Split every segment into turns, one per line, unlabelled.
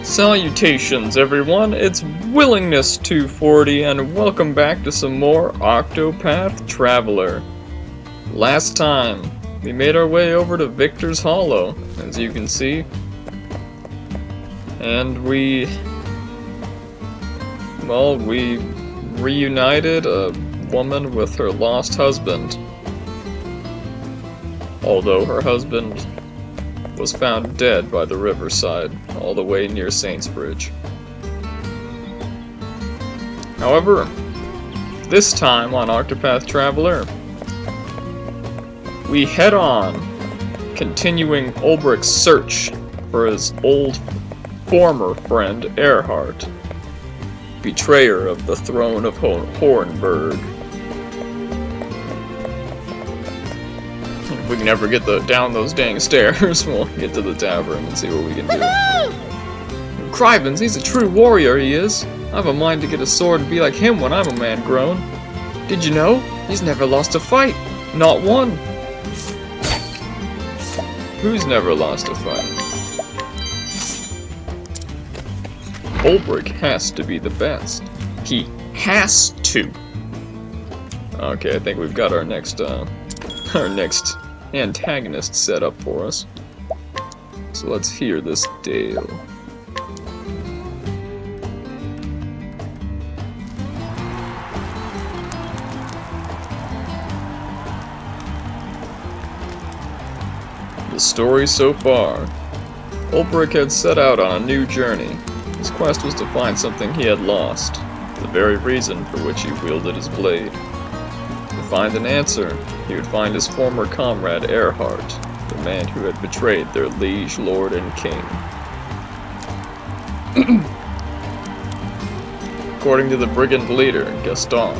Salutations everyone, it's Willingness 240 and welcome back to some more Octopath Traveler. Last time, we made our way over to Victor's Hollow, as you can see. And we reunited a woman with her lost husband. Although her husband was found dead by the riverside, all the way near Saintsbridge. However, this time on Octopath Traveler, we head on, continuing Ulbrich's search for his former friend Erhardt, betrayer of the throne of Hornburg. If we can never get down those dang stairs, we'll get to the tavern and see what we can do. Crivens, he's a true warrior, he is. I have a mind to get a sword and be like him when I'm a man grown. Did you know? He's never lost a fight. Not one. Who's never lost a fight? Ulbrich has to be the best. He has to. Okay, I think we've got our next antagonist set up for us. So let's hear this tale. The story so far. Ulbrich had set out on a new journey. His quest was to find something he had lost, the very reason for which he wielded his blade. To find an answer, he would find his former comrade Erhardt, the man who had betrayed their liege lord and king. According to the brigand leader, Gaston,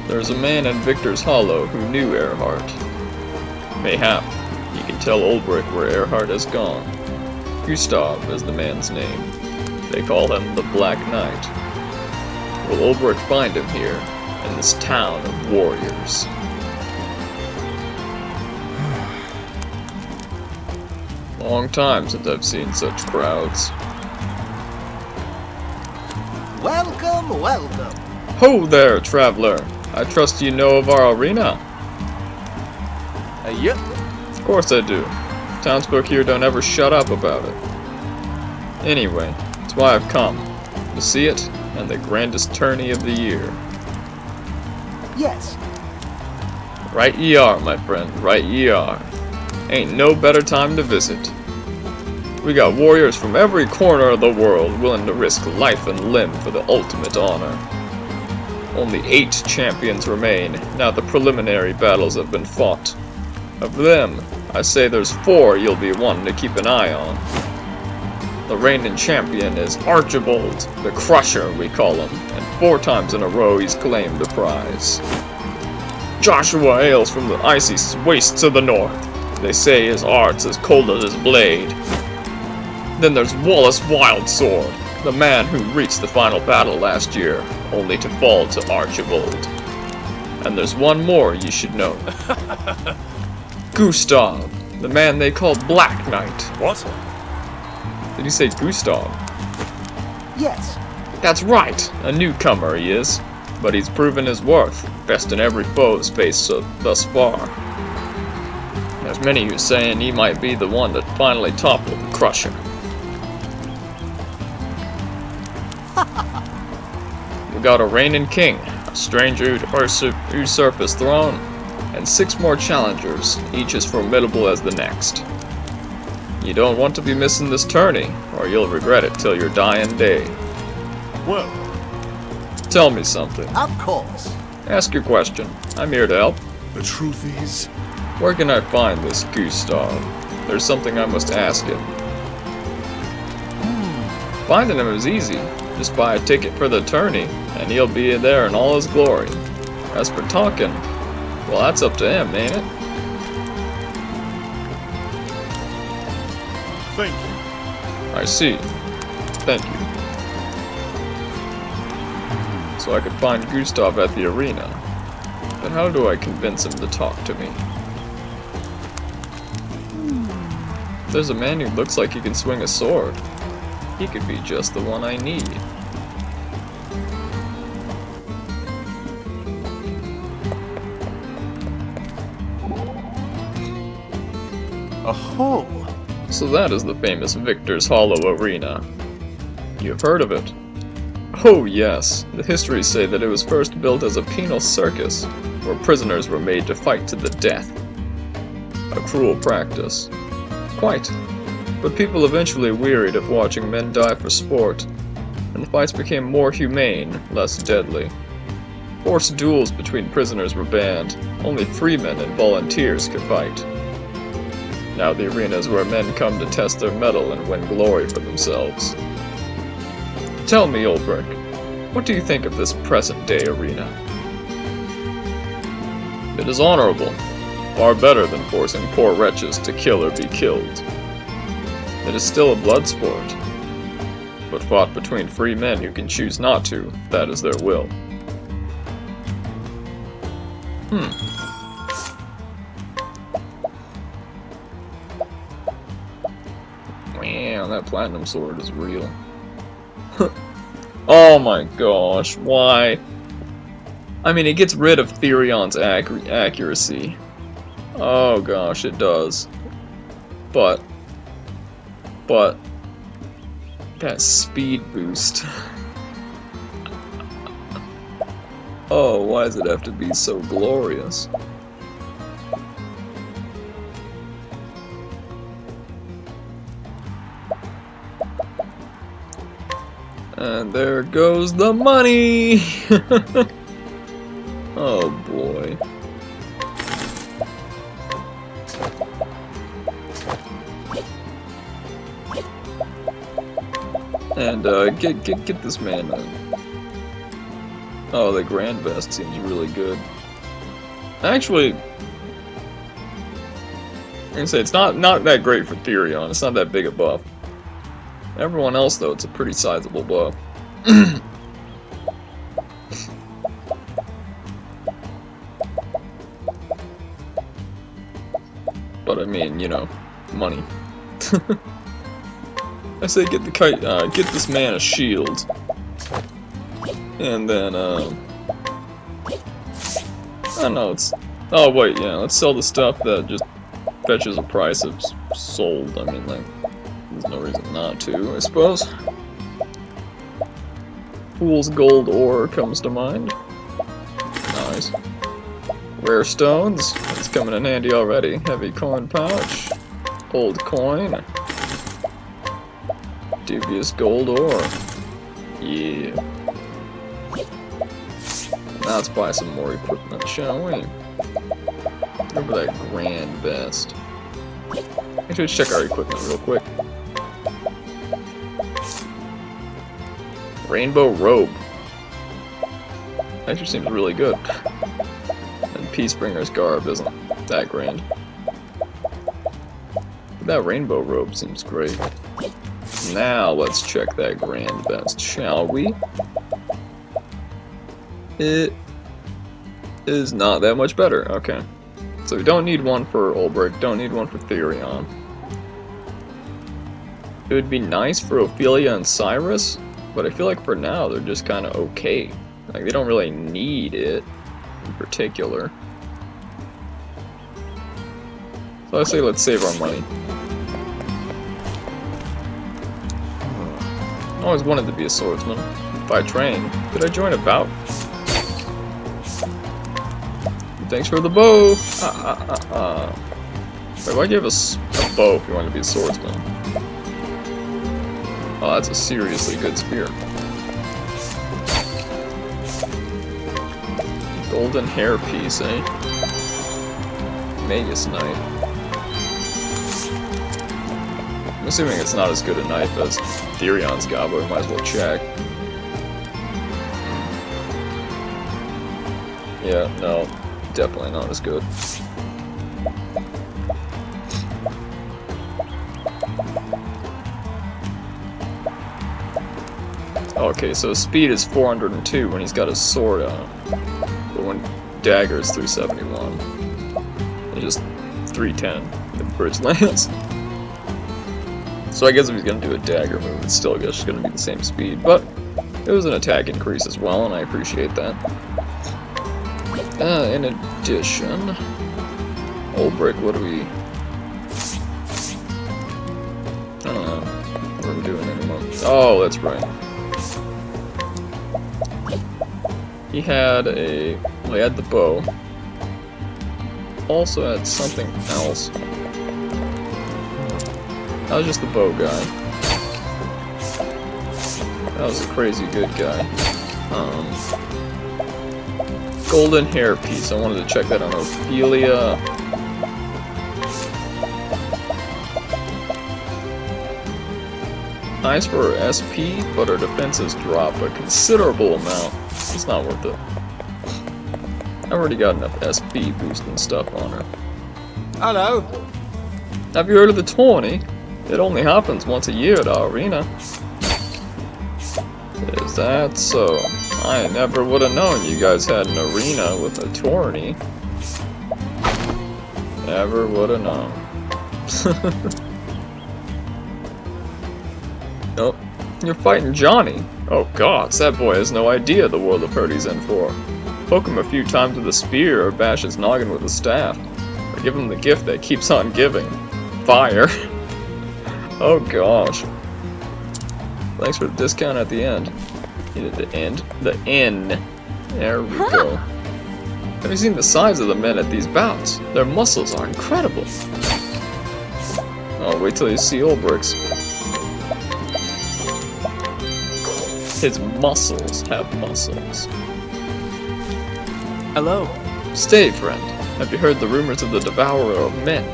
there is a man in Victor's Hollow who knew Erhardt. Mayhap, he can tell Ulbrich where Erhardt has gone. Gustav is the man's name. They call him the Black Knight. Will Ulbrich find him here, in this town of warriors? Long time since I've seen such crowds.
Welcome, welcome.
Ho there, traveler. I trust you know of our arena?
Yep.
Of course I do. Townsfolk here don't ever shut up about it. Anyway, that's why I've come. To see it, and the grandest tourney of the year.
Yes.
Right ye are, my friend, right ye are. Ain't no better time to visit. We got warriors from every corner of the world willing to risk life and limb for the ultimate honor. Only 8 champions remain, now the preliminary battles have been fought. Of them, I say there's 4 you'll be wanting to keep an eye on. The reigning champion is Archibald, the Crusher we call him, and 4 times in a row he's claimed the prize. Joshua hails from the icy wastes of the north. They say his art's as cold as his blade. Then there's Wallace Wildsword, the man who reached the final battle last year, only to fall to Archibald. And there's one more you should know. Gustav, the man they call Black Knight.
What?
Did you say Gustav?
Yes.
That's right, a newcomer he is, but he's proven his worth, best in every foe's faced thus far. There's many who saying he might be the one that finally toppled the Crusher. We got a reigning king, a stranger who'd usurp his throne, and 6 more challengers, each as formidable as the next. You don't want to be missing this tourney, or you'll regret it till your dying day.
Well.
Tell me something.
Of course.
Ask your question. I'm here to help.
The truth is...
Where can I find this Gustav? There's something I must ask him. Finding him is easy. Just buy a ticket for the tourney, and he'll be there in all his glory. As for talking, well, that's up to him, ain't it?
Thank you.
I see. Thank you. So I could find Gustav at the arena. But how do I convince him to talk to me? There's a man who looks like he can swing a sword. He could be just the one I need.
Oh,
So that is the famous Victor's Hollow Arena. You've heard of it? Oh yes, the histories say that it was first built as a penal circus, where prisoners were made to fight to the death. A cruel practice. Quite. But people eventually wearied of watching men die for sport, and the fights became more humane, less deadly. Forced duels between prisoners were banned. Only freemen and volunteers could fight. Now the arena is where men come to test their mettle and win glory for themselves. Tell me, Ulbrich, what do you think of this present-day arena? It is honorable, far better than forcing poor wretches to kill or be killed. It is still a blood sport, but fought between free men who can choose not to, if that is their will. Wow, that platinum sword is real. Oh my gosh, why? I mean, it gets rid of Therion's accuracy. Oh gosh, it does. But that speed boost. Oh, why does it have to be so glorious? And there goes the money! Oh boy. And get this man. Oh, the Grand Vest seems really good. Actually, I can say it's not that great for Therion. It's not that big a buff. Everyone else, though, it's a pretty sizable buff. But I mean, you know, money. I say get the kite. Get this man a shield, and then I don't know. Oh wait, yeah. Let's sell the stuff that just fetches a price of sold. I mean, like. There's no reason not to, I suppose. Fool's Gold Ore comes to mind. Nice. Rare stones. It's coming in handy already. Heavy coin pouch. Old coin. Dubious gold ore. Yeah. Now let's buy some more equipment, shall we? Remember that Grand Vest. Actually, let's check our equipment real quick. Rainbow Robe. Actually seems really good. And Peacebringer's Garb isn't that grand. But that Rainbow Robe seems great. Now let's check that Grand Vest, shall we? It is not that much better. Okay. So we don't need one for Ulbrich, don't need one for Therion. It would be nice for Ophelia and Cyrus, but I feel like for now they're just kind of okay. Like they don't really need it in particular. So I say let's save our money. I always wanted to be a swordsman. If I train, could I join a bout? Thanks for the bow! Wait, why'd you have a bow if you want to be a swordsman? Oh, that's a seriously good spear. Golden hair piece, eh? Magus knife. I'm assuming it's not as good a knife as Therion's got, but we might as well check. Yeah, no, definitely not as good. Okay, so his speed is 402 when he's got his sword out, but when dagger is 371. It's just 310 if the bridge lands. So I guess if he's gonna do a dagger move, it's still just gonna be the same speed, but it was an attack increase as well, and I appreciate that. In addition, Old Brick, what do we... I don't know what we're doing anymore. Oh, that's right. He had a... well, he had the bow. Also had something else. That was just the bow guy. That was a crazy good guy. Golden hairpiece. I wanted to check that on Ophelia. Nice for her SP, but her defenses drop a considerable amount. It's not worth it. I already got enough SP boosting stuff on her.
Hello.
Have you heard of the tourney? It only happens once a year at our arena. Is that so? I never would have known you guys had an arena with a tourney. Never would have known. Oh, you're fighting Johnny. Oh gods, that boy has no idea the world of hurt he's in for. Poke him a few times with a spear or bash his noggin with a staff. Or give him the gift that keeps on giving. Fire. Oh gosh. Thanks for the discount at the end. Needed the end. The N. There we go. Have you seen the size of the men at these bouts? Their muscles are incredible. Oh, wait till you see Old Brick's. His muscles have muscles.
Hello.
Stay, friend. Have you heard the rumors of the devourer of men?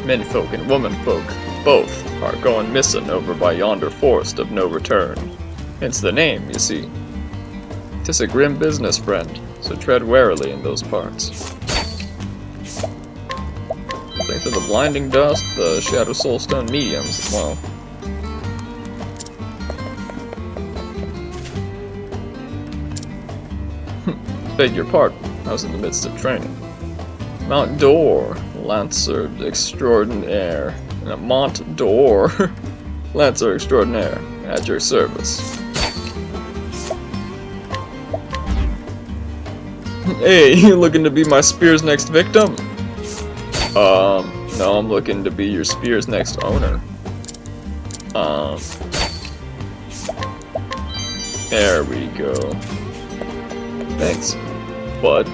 Menfolk and womenfolk, both, are going missing over by yonder forest of no return. Hence the name, you see. 'Tis a grim business, friend, so tread warily in those parts. Thanks for the blinding dust, the shadow soulstone mediums as well. Beg your pardon, I was in the midst of training. Mount d'Or, Lancer Extraordinaire. Mont d'Or, Lancer Extraordinaire, at your service. Hey, you looking to be my spear's next victim? No, I'm looking to be your spear's next owner. There we go. Thanks, bud.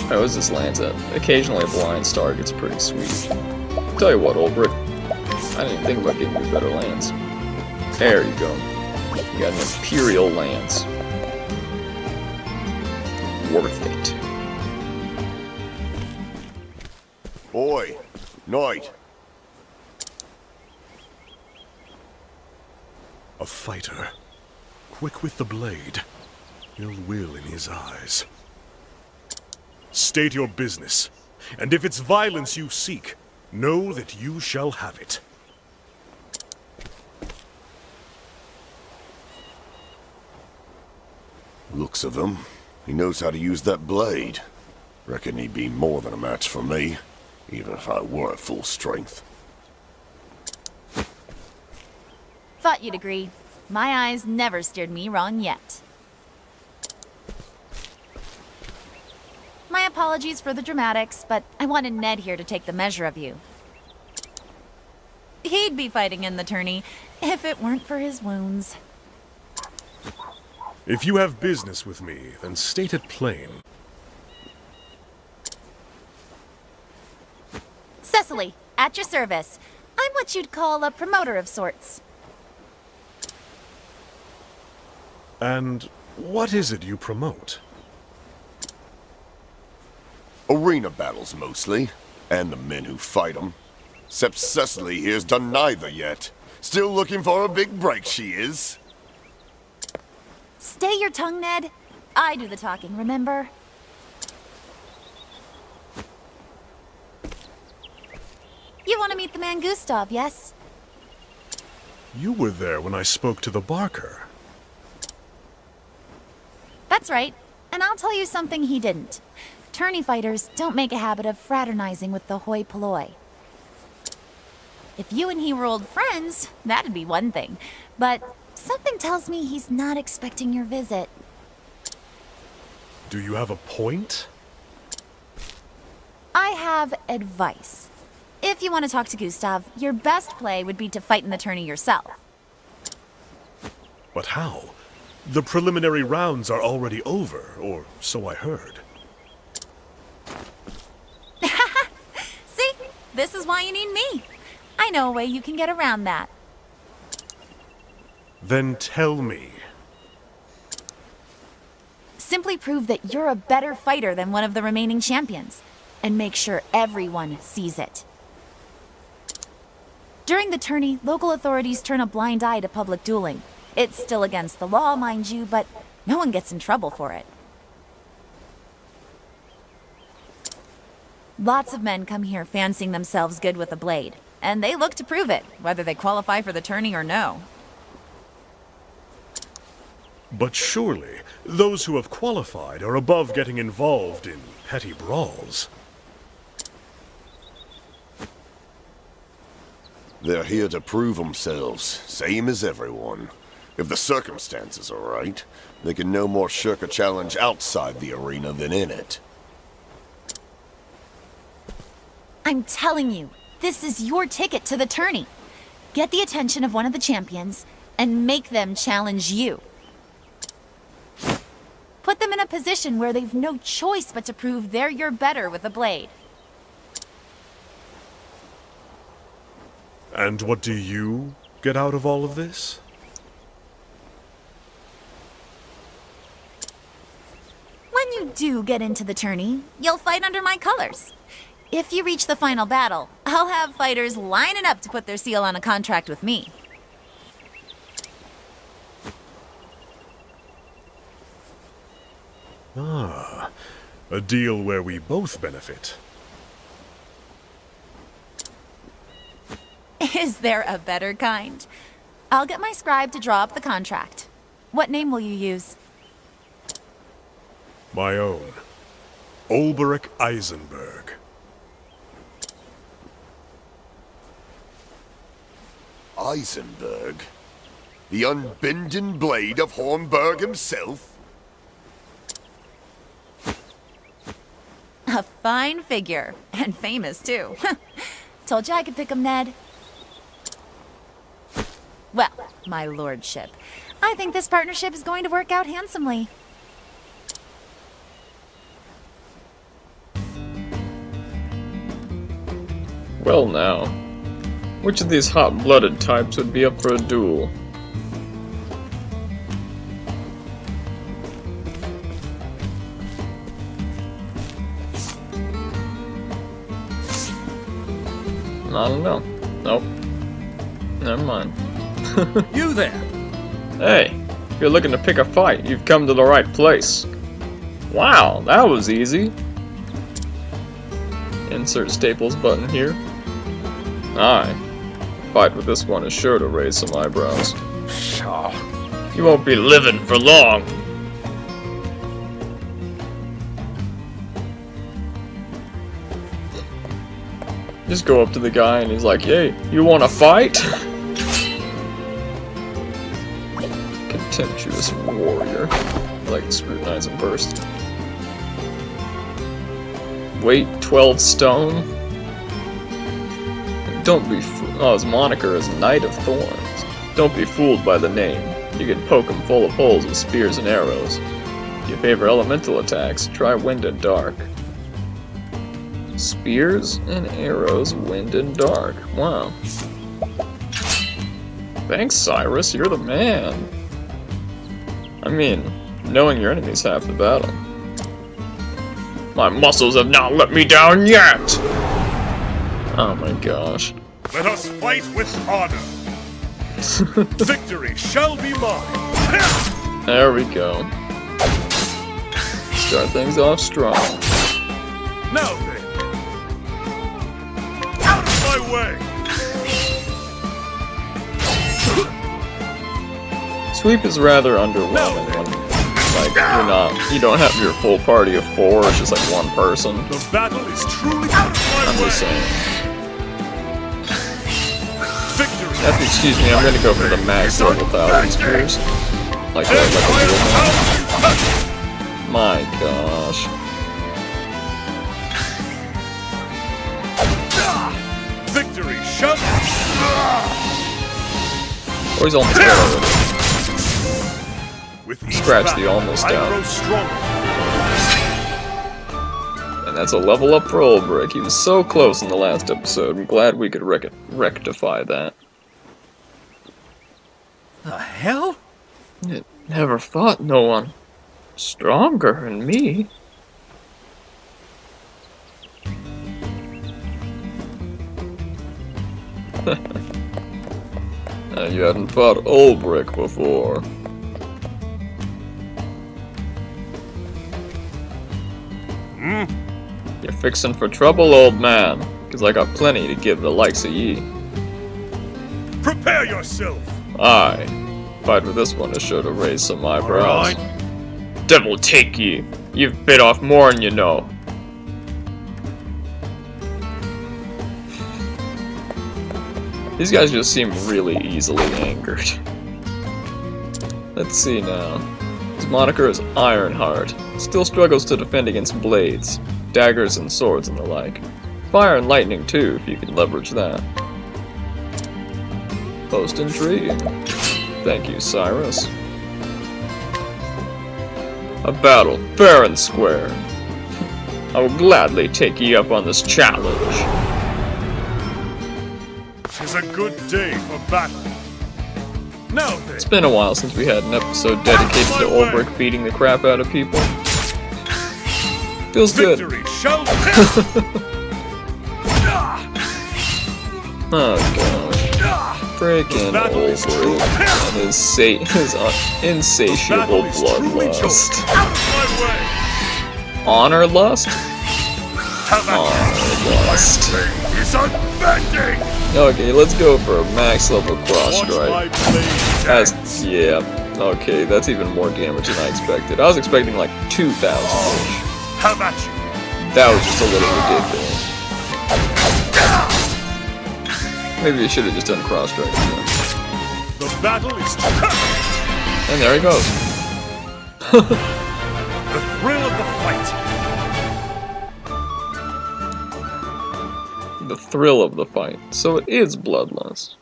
Alright, what's this lands at? Occasionally a blind star gets pretty sweet. Tell you what, Old Brick, I didn't even think about getting you better lands. There you go. You got an Imperial lance. Worth it.
Oi, Knight.
A fighter, quick with the blade, ill will in his eyes. State your business, and if it's violence you seek, know that you shall have it.
Looks of him. He knows how to use that blade. Reckon he'd be more than a match for me, even if I were at full strength.
Thought you'd agree. My eyes never steered me wrong yet. My apologies for the dramatics, but I wanted Ned here to take the measure of you. He'd be fighting in the tourney if it weren't for his wounds.
If you have business with me, then state it plain.
Cecily, at your service. I'm what you'd call a promoter of sorts.
And what is it you promote?
Arena battles, mostly. And the men who fight them. Except Cecily here's done neither yet. Still looking for a big break, she is.
Stay your tongue, Ned. I do the talking, remember? You want to meet the man Gustav, yes?
You were there when I spoke to the Barker.
That's right. And I'll tell you something he didn't. Tourney fighters don't make a habit of fraternizing with the hoi polloi. If you and he were old friends, that'd be one thing. But something tells me he's not expecting your visit.
Do you have a point?
I have advice. If you want to talk to Gustav, your best play would be to fight in the tourney yourself.
But how? The preliminary rounds are already over, or so I heard.
See? This is why you need me. I know a way you can get around that.
Then tell me.
Simply prove that you're a better fighter than one of the remaining champions, and make sure everyone sees it. During the tourney, local authorities turn a blind eye to public dueling. It's still against the law, mind you, but no one gets in trouble for it. Lots of men come here fancying themselves good with a blade, and they look to prove it, whether they qualify for the tourney or no.
But surely, those who have qualified are above getting involved in petty brawls.
They're here to prove themselves, same as everyone. If the circumstances are right, they can no more shirk a challenge outside the arena than in it.
I'm telling you, this is your ticket to the tourney. Get the attention of one of the champions, and make them challenge you. Put them in a position where they've no choice but to prove they're your better with a blade.
And what do you get out of all of this?
When you do get into the tourney, you'll fight under my colors. If you reach the final battle, I'll have fighters lining up to put their seal on a contract with me.
Ah, a deal where we both benefit.
Is there a better kind? I'll get my scribe to draw up the contract. What name will you use?
My own. Ulberich Eisenberg.
Eisenberg? The unbending blade of Hornburg himself?
A fine figure, and famous too. Told you I could pick him, Ned. Well, my lordship, I think this partnership is going to work out handsomely.
Well now, which of these hot-blooded types would be up for a duel? I don't know. Nope. Never mind.
You there!
Hey, if you're looking to pick a fight, you've come to the right place. Wow, that was easy. Insert staples button here. Aye. Fight with this one is sure to raise some eyebrows.
Pshaw.
You won't be living for long. Just go up to the guy and he's like, "Hey, you wanna fight?" Contemptuous warrior. I like to scrutinize him first. Weight 12 stone? And don't be oh, his moniker is Knight of Thorns. Don't be fooled by the name. You can poke him full of holes with spears and arrows. If you favor elemental attacks, try Wind and Dark. Spears and arrows, wind and dark. Wow. Thanks, Cyrus. You're the man. I mean, knowing your enemy's half the battle. My muscles have not let me down yet! Oh my gosh.
Let us fight with honor. Victory shall be mine.
There we go. Start things off strong.
Now then. Out of my way.
Sweep is rather underwhelming when Like, you don't have your full party of 4, it's just like one person.
The battle is truly out of my
I'm
way.
just saying.
Victory.
You have to excuse me, I'm gonna go for the max level 1,000 spears. Like a real man. My gosh.
Victory shall.
Oh, he's almost there already.
With each
Scratch the
battle,
almost
I
down.
grow stronger.
And that's a level up for Ulbrich. He was so close in the last episode. I'm glad we could rectify that.
The hell?
It never fought no one stronger than me. You hadn't fought Ulbrich before. You're fixing for trouble, old man, because I got plenty to give the likes of ye.
Prepare yourself.
Aye. Fight with this one is sure to raise some eyebrows. Devil take ye! You've bit off more than you know. These guys just seem really easily angered. Let's see now. His moniker is Ironheart. Still struggles to defend against blades, daggers and swords and the like. Fire and lightning too, if you can leverage that. Most intriguing. Thank you, Cyrus. A battle, fair and square. I will gladly take ye up on this challenge.
'Tis a good day for battle. Now then.
It's been a while since we had an episode dedicated to Ulbrich beating the crap out of people. Feels good.
Victory shall
Oh gosh. Freaking Ulbrich and his insatiable bloodlust. Honor lust? Honor lust.
It's unbending.
Okay, let's go for a max level cross
Watch my
strike.
blade
Yeah, okay, that's even more damage than I expected. I was expecting like 2,000-ish.
How about you?
That was just a little ridiculous. Maybe I should have just done cross strike again.
The battle is
And there he goes.
the thrill of the fight.
The thrill of the fight. So it is bloodlust.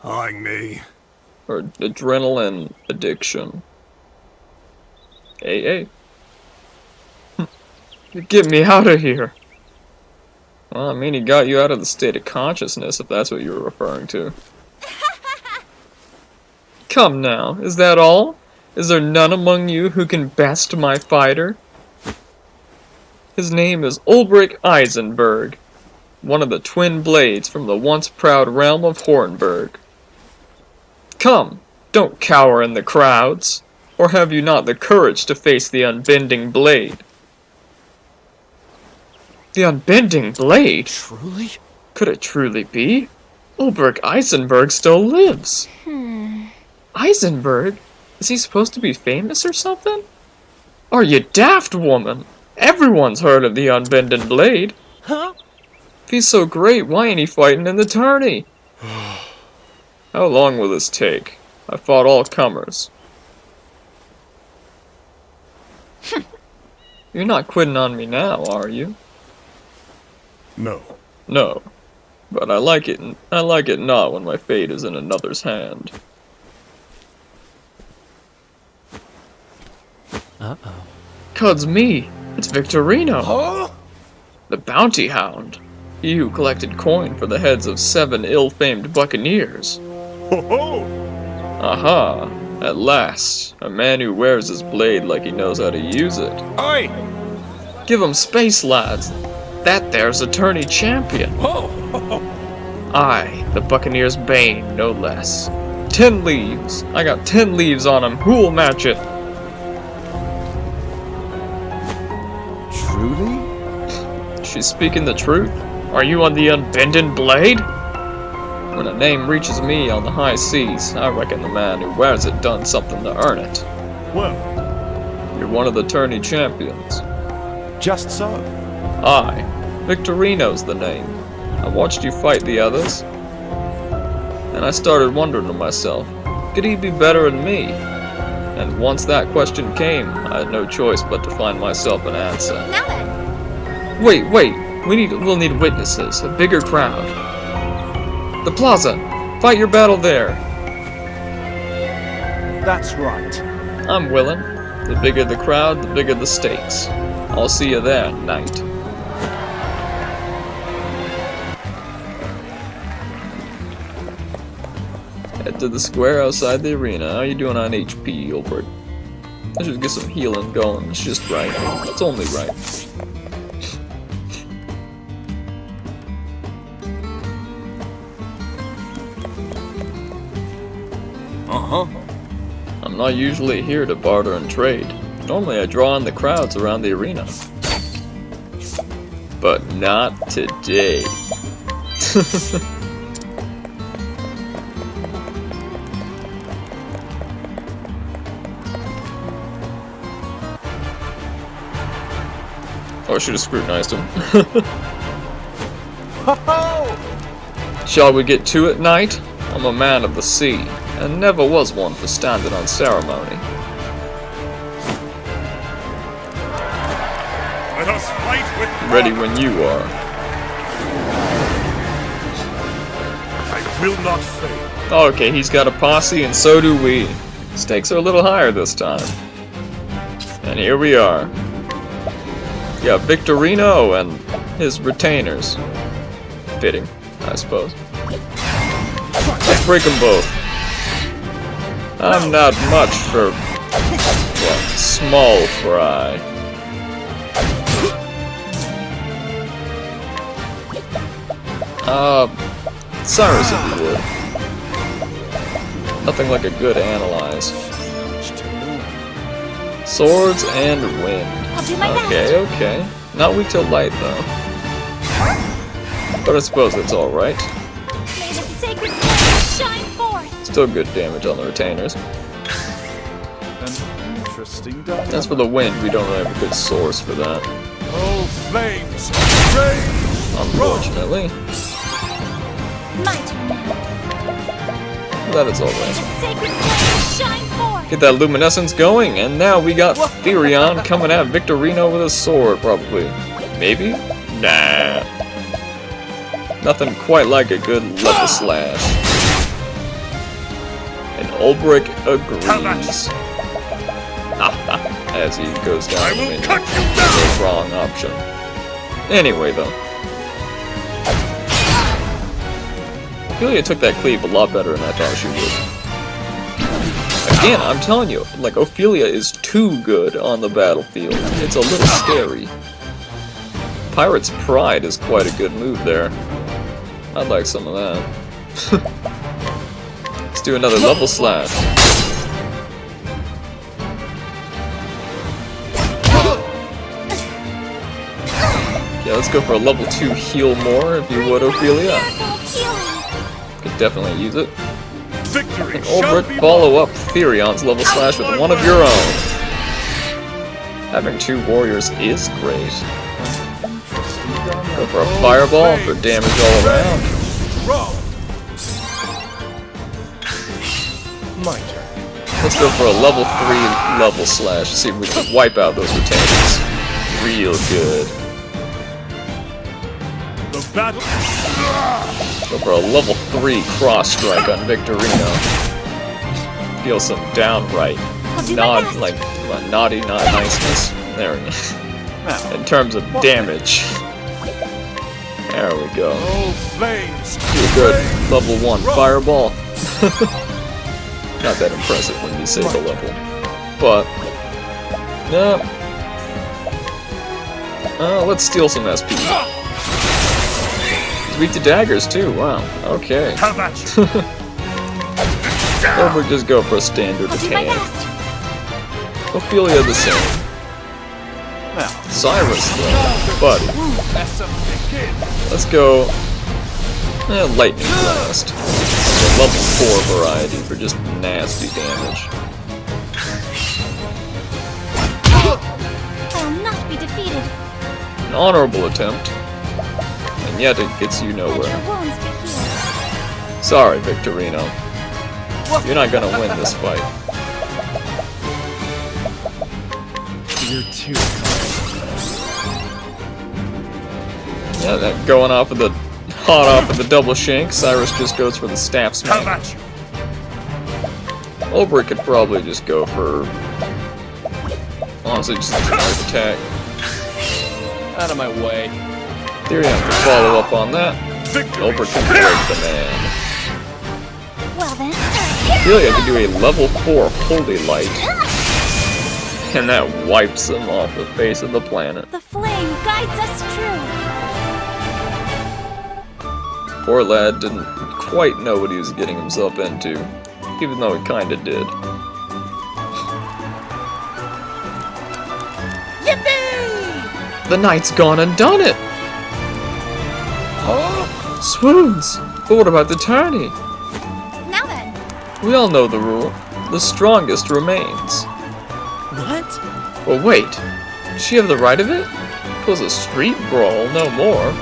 Eyeing me.
Or adrenaline addiction. AA. Get me out of here. Well, I mean, he got you out of the state of consciousness, if that's what you were referring to. Come now, is that all? Is there none among you who can best my fighter? His name is Ulbrich Eisenberg, one of the twin blades from the once proud realm of Hornburg. Come, don't cower in the crowds, or have you not the courage to face the unbending blade? The unbending blade?
Truly?
Could it truly be? Ulbrich Eisenberg still lives. Eisenberg? Is he supposed to be famous or something? Are you daft, woman? Everyone's heard of the unbending blade.
Huh?
If he's so great, why ain't he fighting in the tourney? How long will this take? I fought all comers. You're not quitting on me now, are you?
No.
No. But I like it not when my fate is in another's hand.
Uh-oh.
Cud's me. It's Victorino.
Huh?
The bounty hound. He who collected coin for the heads of 7 ill-famed buccaneers.
Ho ho!
Aha! At last, a man who wears his blade like he knows how to use it.
Oi!
Give him space, lads! That there's attorney champion!
Whoa!
Aye, the buccaneer's bane, no less. 10 leaves! I got 10 leaves on him, who'll match it?
Truly?
She's speaking the truth? Are you on the unbending blade? When a name reaches me on the high seas, I reckon the man who wears it done something to earn it.
Well,
You're one of the tourney champions.
Just so.
Aye, Victorino's the name. I watched you fight the others, and I started wondering to myself, could he be better than me? And once that question came, I had no choice but to find myself an answer.
Now then.
Wait, we'll need witnesses, a bigger crowd. The plaza! Fight your battle there!
That's right.
I'm willing. The bigger the crowd, the bigger the stakes. I'll see you there, knight. Head to the square outside the arena. How you doing on HP, Ulbert? Let's just get some healing going. It's just right. It's only right.
Uh-huh.
I'm not usually here to barter and trade. Normally I draw in the crowds around the arena. But not today. Oh, I should have scrutinized him.
Ho-ho!
Shall we get to it, knight? I'm a man of the sea, and never was one for standing on ceremony.
let us fight with
Ready when you are.
I will not fail.
Okay, he's got a posse, and so do we. Stakes are a little higher this time. And here we are. Yeah, Victorino and his retainers. Fitting, I suppose. Let's break them both. I'm not much for, well, small fry. Cyrus if you would. Nothing like a good analyze. Swords and wind.
I'll do my best.
Okay. Not weak to light, though. But I suppose it's alright.
May the sacred flame shine forth.
Still good damage on the retainers.
An interesting dialogue.
As for the wind, we don't really have a good source for that.
Oh, flames! Rage!
Unfortunately.
My turn now.
That is
May
alright.
the sacred flame shine forth.
Get that luminescence going, and now we got Therion coming at Victorino with a sword, probably. Maybe? Nah. Nothing quite like a good level slash. And Ulbrich agrees. As he goes down
I
the
will
menu.
cut you down!
The wrong option. Anyway, though. Ophelia took that cleave a lot better than I thought she would. Again, I'm telling you, like, Ophelia is too good on the battlefield. It's a little scary. Pirate's Pride is quite a good move there. I'd like some of that. Let's do another level slash. Yeah, let's go for a level 2 heal more, if you would, Ophelia.
Miracle of healing.
Could definitely use it.
Victory
And
shall
Ulbrich,
be
follow up Therion's level slash with one of your own. Having 2 warriors is great. Go for a fireball for damage all around.
Roll! My turn.
Let's go for a level 3 level slash. See if we can wipe out those retainers. Real good.
the battle.
Go for a level 3 cross strike on Victorino. Feel some downright
I'll do my best.
naughty not niceness. There we go. In terms of damage. There we go.
Oh, flames!
Do a good level 1 fireball. Not that impressive when you say the level. But, no. Let's steal some SP. He's weak to daggers too, wow. Okay.
How about you?
Or we just go for a standard
I'll do my
attack.
best.
Ophelia the same. Cyrus though, buddy.
That's something, kid.
Let's go. Lightning blast. A level 4 variety for just nasty damage.
defeated.
An honorable attempt, and yet it gets you
Let your
nowhere.
wounds be healed.
Sorry, Victorino. You're not gonna win this fight.
You're too.
Yeah, that going off of the hot off of the double shank. Cyrus just goes for the staff
How
smack.
about you?
Ulbrich could probably just go for, honestly, just a generic attack.
Out of my way.
Therion could follow up on that. Ulbrich can break the man.
Well then,
Delia could do a level 4 Holy Light, and that wipes him off the face of the planet.
the flame guides us true.
Poor lad didn't quite know what he was getting himself into, even though he kinda did.
Yippee!
The knight's gone and done it! Swoons! But what about the tourney?
Now then,
We all know the rule. The strongest remains.
What?
But wait, does she have the right of it? 'Twas a street brawl, no more.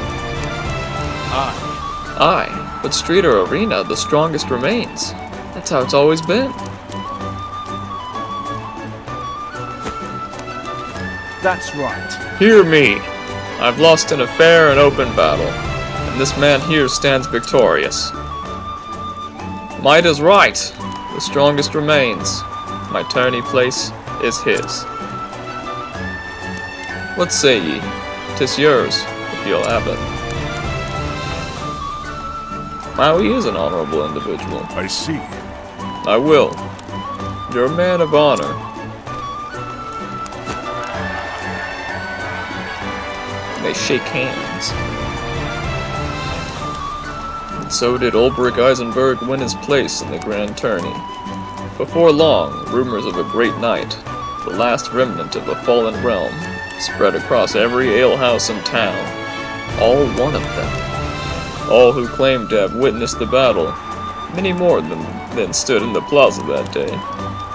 Aye, but street or arena, the strongest remains. That's how it's always been.
That's right.
Hear me! I've lost in a fair and open battle, and this man here stands victorious. Might is right. The strongest remains. My tourney place is his. What say ye? 'Tis yours, if you'll have it. Maui is an honorable individual.
I see.
I will. You're a man of honor. They shake hands. And so did Ulbrich Eisenberg win his place in the grand tourney. Before long, rumors of a great night, the last remnant of a fallen realm, spread across every alehouse in town. All one of them. All who claimed to have witnessed the battle, many more than stood in the plaza that day,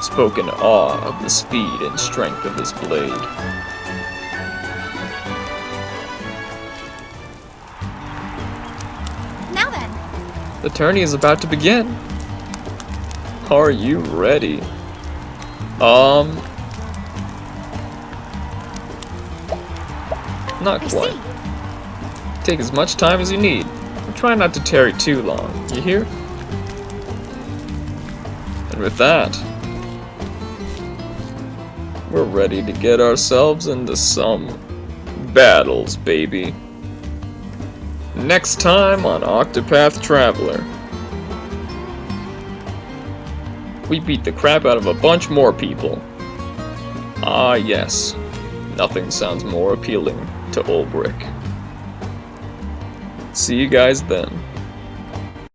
spoke in awe of the speed and strength of his blade.
now then.
The tourney is about to begin. Are you ready? Not
I
quite.
see.
Take as much time as you need. And try not to tarry too long, you hear? And with that, we're ready to get ourselves into some battles, baby. Next time on Octopath Traveler. We beat the crap out of a bunch more people. Ah yes, nothing sounds more appealing to Ulbrich. See you guys then.